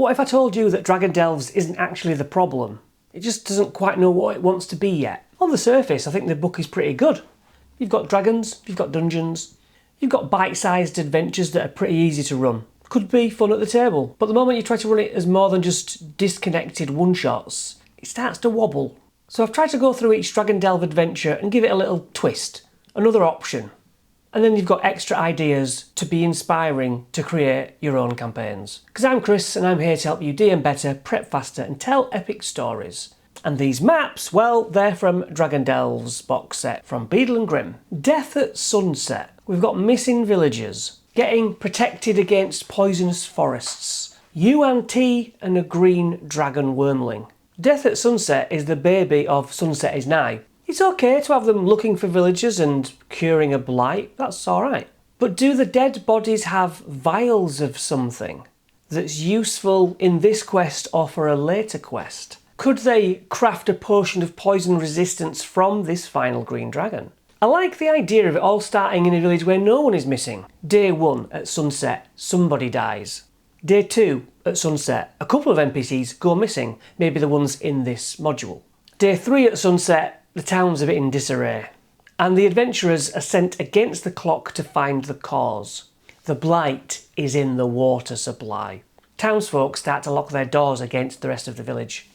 What if I told you that Dragon Delves isn't actually the problem? It just doesn't quite know what it wants to be yet. On the surface, I think the book is pretty good. You've got dragons, you've got dungeons, you've got bite-sized adventures that are pretty easy to run. Could be fun at the table, but the moment you try to run it as more than just disconnected one-shots, it starts to wobble. So I've tried to go through each Dragon Delve adventure and give it a little twist, another option. And then you've got extra ideas to be inspiring to create your own campaigns. Because I'm Chris and I'm here to help you DM better, prep faster and tell epic stories. And these maps, well, they're from Dragon Delves box set from Beadle and Grimm. Death at Sunset. We've got missing villagers. Getting protected against poisonous forests. Yuan Ti and a green dragon wormling. Death at Sunset is the baby of Sunset is Nigh. It's okay to have them looking for villagers and curing a blight, that's alright. But do the dead bodies have vials of something that's useful in this quest or for a later quest? Could they craft a potion of poison resistance from this final green dragon? I like the idea of it all starting in a village where no one is missing. Day 1 at sunset, somebody dies. Day 2 at sunset, a couple of NPCs go missing, maybe the ones in this module. Day 3 at sunset, the town's a bit in disarray, and the adventurers are sent against the clock to find the cause. The blight is in the water supply. Townsfolk start to lock their doors against the rest of the village.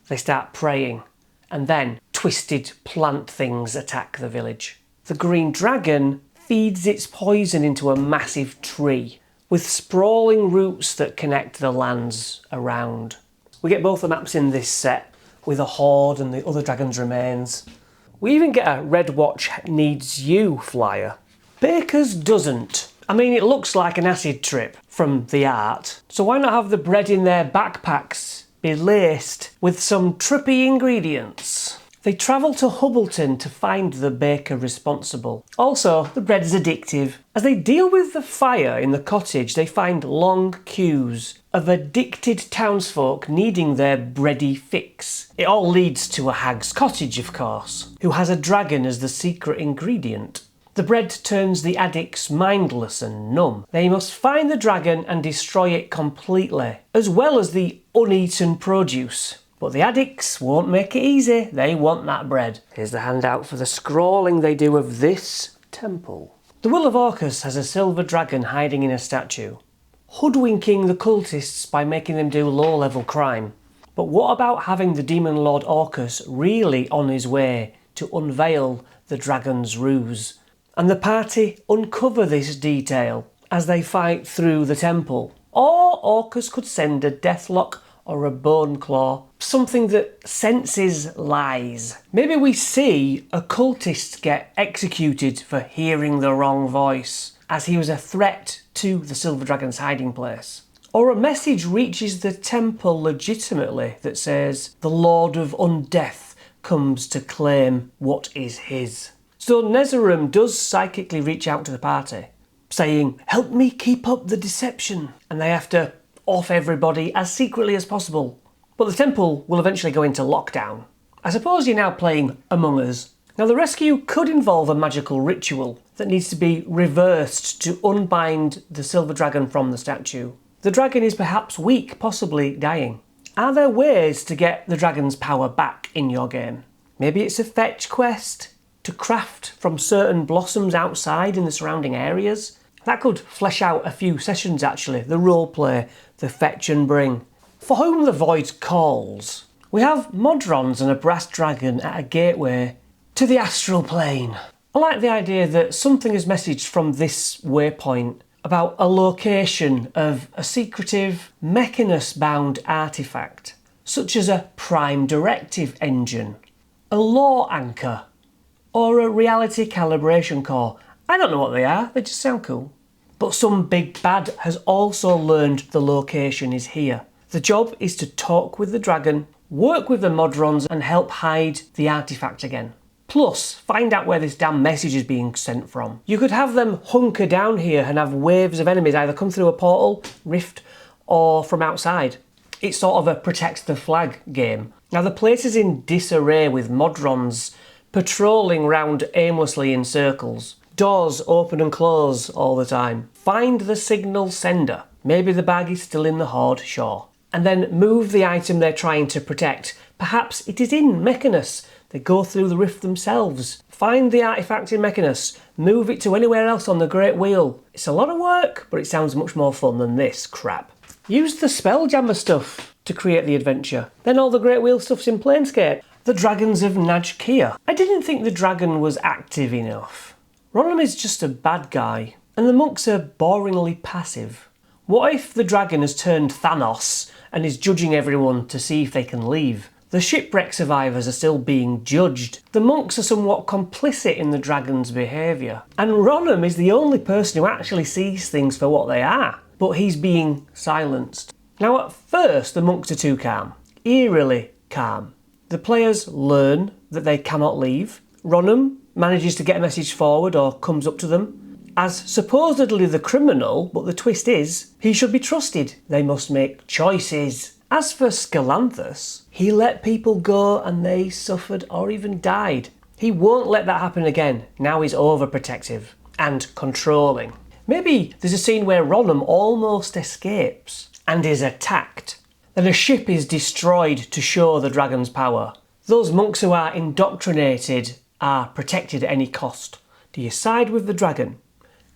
They start praying, and then twisted plant things attack the village. The green dragon feeds its poison into a massive tree, with sprawling roots that connect the lands around. We get both the maps in this set, with a horde and the other dragon's remains. We even get a Red Watch Needs You flyer. Baker's doesn't. I mean, it looks like an acid trip from the art, so why not have the bread in their backpacks be laced with some trippy ingredients? They travel to Hubbleton to find the baker responsible. Also, the bread is addictive. As they deal with the fire in the cottage, they find long queues of addicted townsfolk needing their bready fix. It all leads to a hag's cottage, of course, who has a dragon as the secret ingredient. The bread turns the addicts mindless and numb. They must find the dragon and destroy it completely, as well as the uneaten produce. But the addicts won't make it easy, they want that bread. Here's the handout for the scrawling they do of this temple. The Will of Orcus has a silver dragon hiding in a statue, hoodwinking the cultists by making them do low-level crime. But what about having the Demon Lord Orcus really on his way to unveil the dragon's ruse? And the party uncover this detail as they fight through the temple. Or Orcus could send a deathlock or a bone claw, something that senses lies. Maybe we see a cultist get executed for hearing the wrong voice, as he was a threat to the Silver Dragon's hiding place. Or a message reaches the temple legitimately that says the Lord of Undeath comes to claim what is his. So Nezerum does psychically reach out to the party, saying, "Help me keep up the deception," and they have to off everybody as secretly as possible. But the temple will eventually go into lockdown. I suppose you're now playing Among Us. Now the rescue could involve a magical ritual that needs to be reversed to unbind the silver dragon from the statue. The dragon is perhaps weak, possibly dying. Are there ways to get the dragon's power back in your game? Maybe it's a fetch quest to craft from certain blossoms outside in the surrounding areas. That could flesh out a few sessions actually, the roleplay, the fetch and bring. For whom the void calls. We have Modrons and a brass dragon at a gateway to the astral plane. I like the idea that something is messaged from this waypoint about a location of a secretive, Mechanus-bound artifact, such as a prime directive engine, a law anchor, or a reality calibration core. I don't know what they are, they just sound cool. But some big bad has also learned the location is here. The job is to talk with the dragon, work with the Modrons and help hide the artifact again. Plus, find out where this damn message is being sent from. You could have them hunker down here and have waves of enemies either come through a portal, rift, or from outside. It's sort of a protect the flag game. Now the place is in disarray with Modrons patrolling round aimlessly in circles. Doors open and close all the time. Find the signal sender. Maybe the bag is still in the hoard, sure. and then move the item they're trying to protect. Perhaps it is in Mechanus. They go through the rift themselves, find the artefact in Mechanus, move it to anywhere else on the Great Wheel. It's a lot of work, but it sounds much more fun than this crap. Use the Spelljammer stuff to create the adventure. Then all the Great Wheel stuff's in Planescape. The Dragons of Najkia. I didn't think the dragon was active enough. Ronom is just a bad guy, and the monks are boringly passive. What if the dragon has turned Thanos and is judging everyone to see if they can leave? The shipwreck survivors are still being judged. The monks are somewhat complicit in the dragon's behaviour. And Ronom is the only person who actually sees things for what they are. But he's being silenced. Now at first the monks are too calm. Eerily calm. The players learn that they cannot leave. Ronom manages to get a message forward or comes up to them as supposedly the criminal, but the twist is he should be trusted. They must make choices. As for Scalanthus, he let people go and they suffered or even died. He won't let that happen again. Now he's overprotective and controlling. Maybe there's a scene where Ronom almost escapes and is attacked. Then a ship is destroyed to show the dragon's power. Those monks who are indoctrinated are protected at any cost. Do you side with the dragon?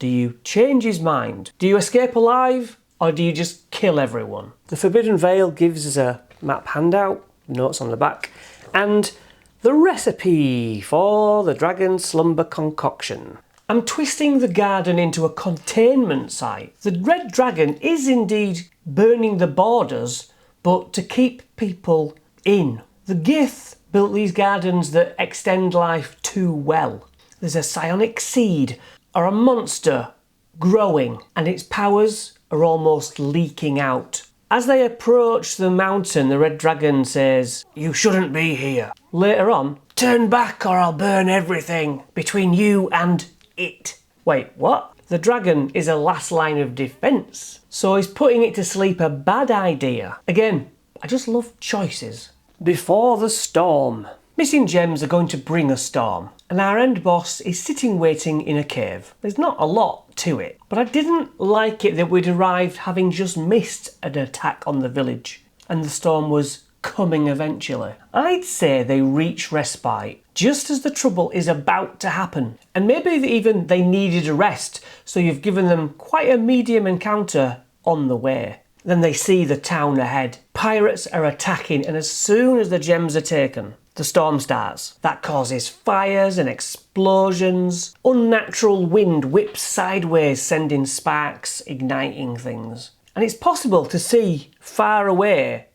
Do you change his mind? Do you escape alive? Or do you just kill everyone? The Forbidden Veil gives us a map handout, notes on the back, and the recipe for the Dragon Slumber Concoction. I'm twisting the garden into a containment site. The Red Dragon is indeed burning the borders, but to keep people in. The Gith built these gardens that extend life too well. There's a psionic seed or a monster growing, and its powers are almost leaking out. As they approach the mountain, the Red Dragon says, "You shouldn't be here." Later on, "Turn back or I'll burn everything between you and it." Wait, what? The dragon is a last line of defence. So is putting it to sleep a bad idea? Again, I just love choices. Before the storm. Missing gems are going to bring a storm, and our end boss is sitting waiting in a cave. There's not a lot to it, but I didn't like it that we'd arrived having just missed an attack on the village, and the storm was coming eventually. I'd say they reach respite just as the trouble is about to happen, and maybe even they needed a rest, so you've given them quite a medium encounter on the way. Then they see the town ahead. Pirates are attacking, and as soon as the gems are taken, the storm starts. That causes fires and explosions. Unnatural wind whips sideways, sending sparks, igniting things. And it's possible to see far away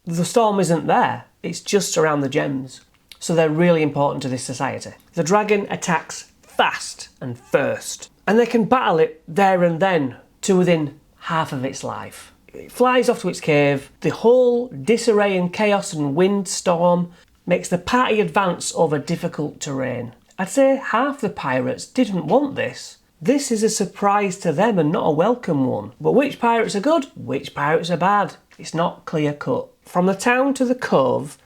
the storm isn't there. It's just around the gems. So they're really important to this society. The dragon attacks fast and first, and they can battle it there and then to within half of its life. It flies off to its cave. The whole disarray and chaos and windstorm makes the party advance over difficult terrain. I'd say half the pirates didn't want this. This is a surprise to them and not a welcome one. But which pirates are good? Which pirates are bad? It's not clear cut. From the town to the cove,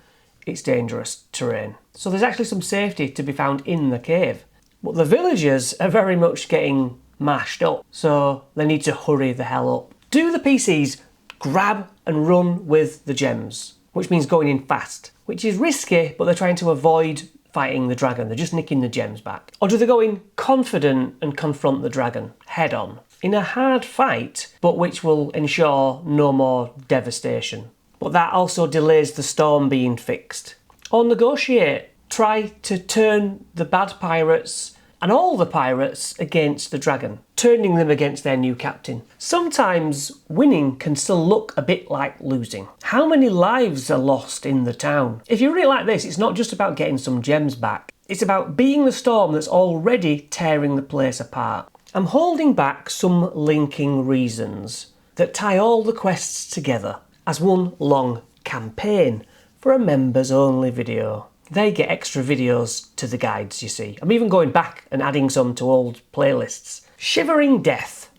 it's dangerous terrain. So there's actually some safety to be found in the cave. But the villagers are very much getting mashed up, so they need to hurry the hell up. Do the PCs grab and run with the gems, which means going in fast, which is risky, but they're trying to avoid fighting the dragon. They're just nicking the gems back. Or do they go in confident and confront the dragon head on in a hard fight, but which will ensure no more devastation? But that also delays the storm being fixed. Or negotiate. Try to turn the bad pirates and all the pirates against the dragon, turning them against their new captain. Sometimes winning can still look a bit like losing. How many lives are lost in the town? If you read it like this, it's not just about getting some gems back. It's about being the storm that's already tearing the place apart. I'm holding back some linking reasons that tie all the quests together as one long campaign for a members only video. They get extra videos to the guides, you see. I'm even going back and adding some to old playlists. Shivering Death.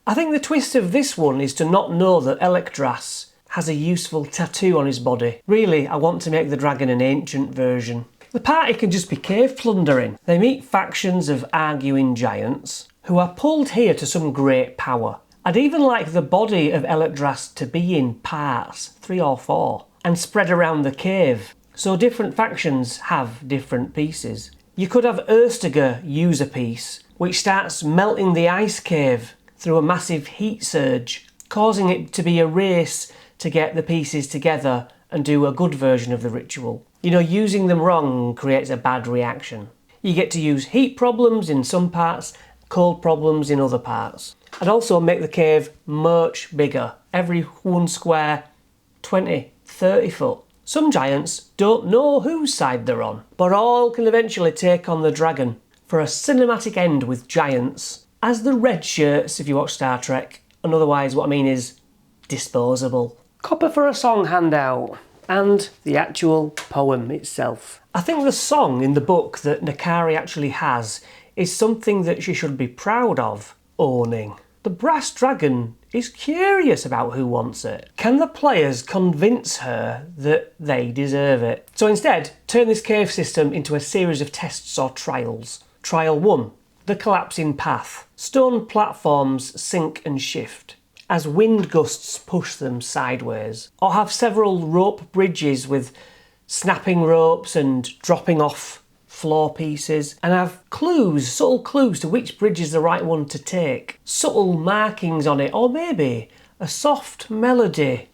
I think the twist of this one is to not know that Electras has a useful tattoo on his body. Really, I want to make the dragon an ancient version. The party can just be cave plundering. They meet factions of arguing giants who are pulled here to some great power. I'd even like the body of Elitdras to be in parts, 3 or 4, and spread around the cave, so different factions have different pieces. You could have Erstiger use a piece, which starts melting the ice cave through a massive heat surge, causing it to be a race to get the pieces together and do a good version of the ritual. You know, using them wrong creates a bad reaction. You get to use heat problems in some parts, cold problems in other parts. I'd also make the cave much bigger, every one square 20, 30 foot. Some giants don't know whose side they're on, but all can eventually take on the dragon for a cinematic end with giants as the red shirts if you watch Star Trek, and otherwise what I mean is disposable. Copper for a song handout and the actual poem itself. I think the song in the book that Nakari actually has is something that she should be proud of owning. The brass dragon is curious about who wants it. Can the players convince her that they deserve it? So instead, turn this cave system into a series of tests or trials. Trial 1, the collapsing path. Stone platforms sink and shift as wind gusts push them sideways. Or have several rope bridges with snapping ropes and dropping off floor pieces, and have clues, subtle clues to which bridge is the right one to take. Subtle markings on it, or maybe a soft melody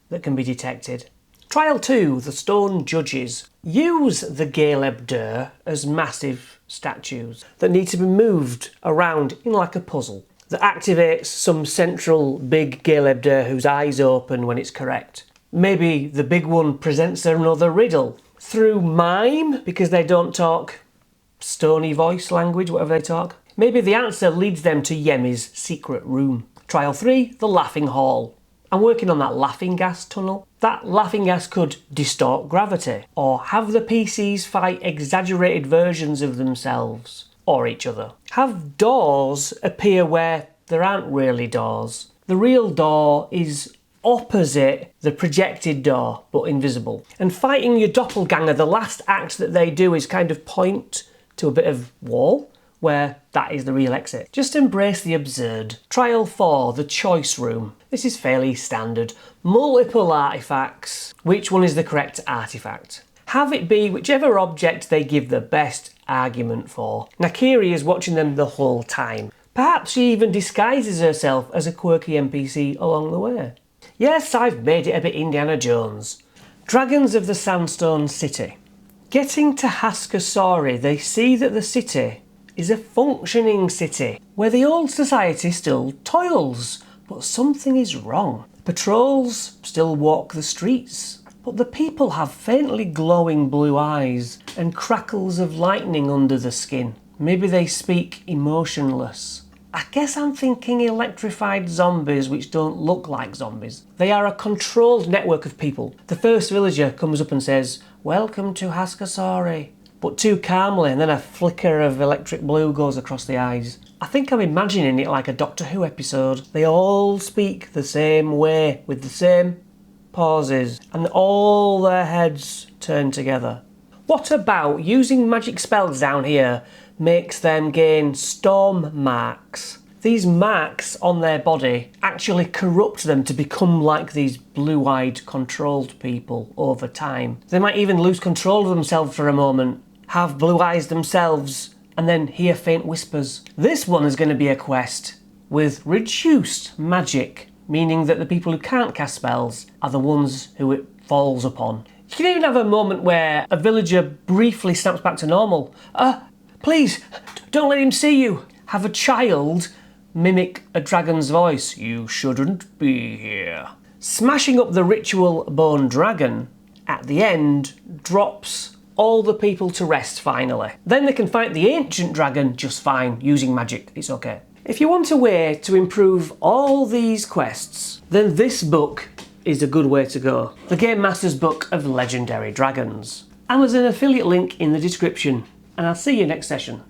that can be detected. Trial 2, the stone judges. Use the Galeb Dur as massive statues that need to be moved around in like a puzzle that activates some central big Galeb Dur whose eyes open when it's correct. Maybe the big one presents another riddle through mime, because they don't talk stony voice language, whatever they talk. Maybe the answer leads them to Yemi's secret room. Trial 3, the laughing hall. I'm working on that laughing gas tunnel. That laughing gas could distort gravity, or have the PCs fight exaggerated versions of themselves or each other. Have doors appear where there aren't really doors. The real door is opposite the projected door, but invisible. And fighting your doppelganger, the last act that they do is kind of point to a bit of wall where that is the real exit. Just embrace the absurd. Trial 4, the choice room. This is fairly standard. Multiple artifacts. Which one is the correct artifact? Have it be whichever object they give the best argument for. Nakiri is watching them the whole time. Perhaps she even disguises herself as a quirky NPC along the way. Yes, I've made it a bit Indiana Jones. Dragons of the Sandstone City. Getting to Haskasori, they see that the city is a functioning city, where the old society still toils, but something is wrong. Patrols still walk the streets, but the people have faintly glowing blue eyes and crackles of lightning under the skin. Maybe they speak emotionless. I guess I'm thinking electrified zombies which don't look like zombies. They are a controlled network of people. The first villager comes up and says, "Welcome to Haskasori," but too calmly, and then a flicker of electric blue goes across the eyes. I think I'm imagining it like a Doctor Who episode. They all speak the same way, with the same pauses, and all their heads turn together. What about using magic spells down here makes them gain storm marks? These marks on their body actually corrupt them to become like these blue-eyed controlled people over time. They might even lose control of themselves for a moment, have blue eyes themselves, and then hear faint whispers. This one is going to be a quest with reduced magic, meaning that the people who can't cast spells are the ones who it falls upon. You can even have a moment where a villager briefly snaps back to normal. Please, don't let him see you. Have a child mimic a dragon's voice. "You shouldn't be here." Smashing up the ritual bone dragon at the end drops all the people to rest finally. Then they can fight the ancient dragon just fine using magic. It's okay. If you want a way to improve all these quests, then this book is a good way to go. The Game Master's Book of Legendary Dragons. And there's an affiliate link in the description. And I'll see you next session.